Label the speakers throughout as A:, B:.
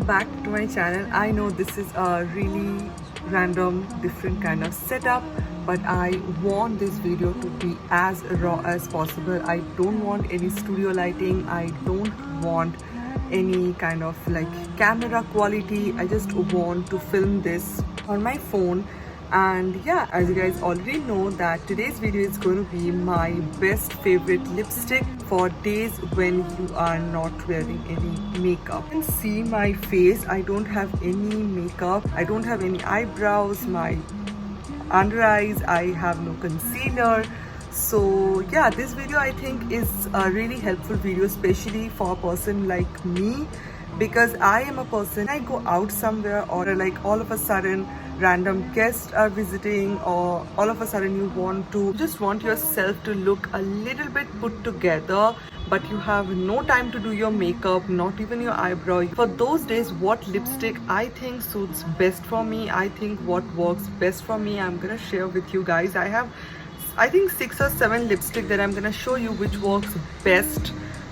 A: back to my channel. I know this is a really random different kind of setup, but I want this video to be as raw as possible. I don't want any studio lighting. I don't want any kind of like camera quality. I just want to film this on my phone. And yeah, as you guys already know that today's video is going to be my best favorite lipstick for days when you are not wearing any makeup. You can see my face. I don't have any makeup. I don't have any eyebrows, my under eyes. I have no concealer. So yeah, this video I think is a really helpful video, especially for a person like me, because I am a person, I go out somewhere or like all of a sudden random guests are visiting, or all of a sudden you just want yourself to look a little bit put together, but you have no time to do your makeup, not even your eyebrow. For those days, what lipstick I think suits best for me, I think what works best for me, I'm gonna share with you guys. I have I think 6 or 7 lipstick that I'm gonna show you which works best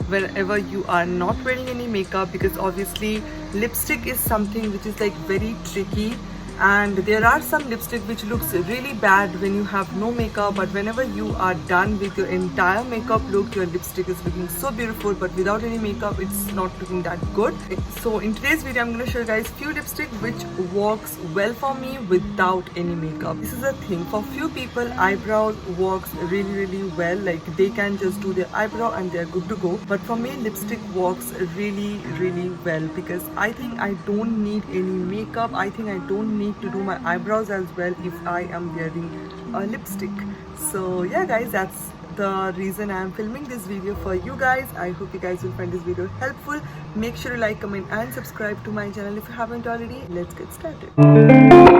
A: whenever you are not wearing any makeup, because obviously lipstick is something which is like very tricky, and there are some lipstick which looks really bad when you have no makeup, but whenever you are done with your entire makeup look, your lipstick is looking so beautiful, but without any makeup it's not looking that good. So in today's video I'm going to show you guys few lipstick which works well for me without any makeup. This is a thing, for few people eyebrows works really well, like they can just do their eyebrow and they're good to go, but for me lipstick works really well, because I think I don't need any makeup. I think I don't need to do my eyebrows as well if I am wearing a lipstick. So yeah guys, that's the reason I am filming this video for you guys. I hope you guys will find this video helpful. Make sure to like, comment and subscribe to my channel if you haven't already. Let's get started.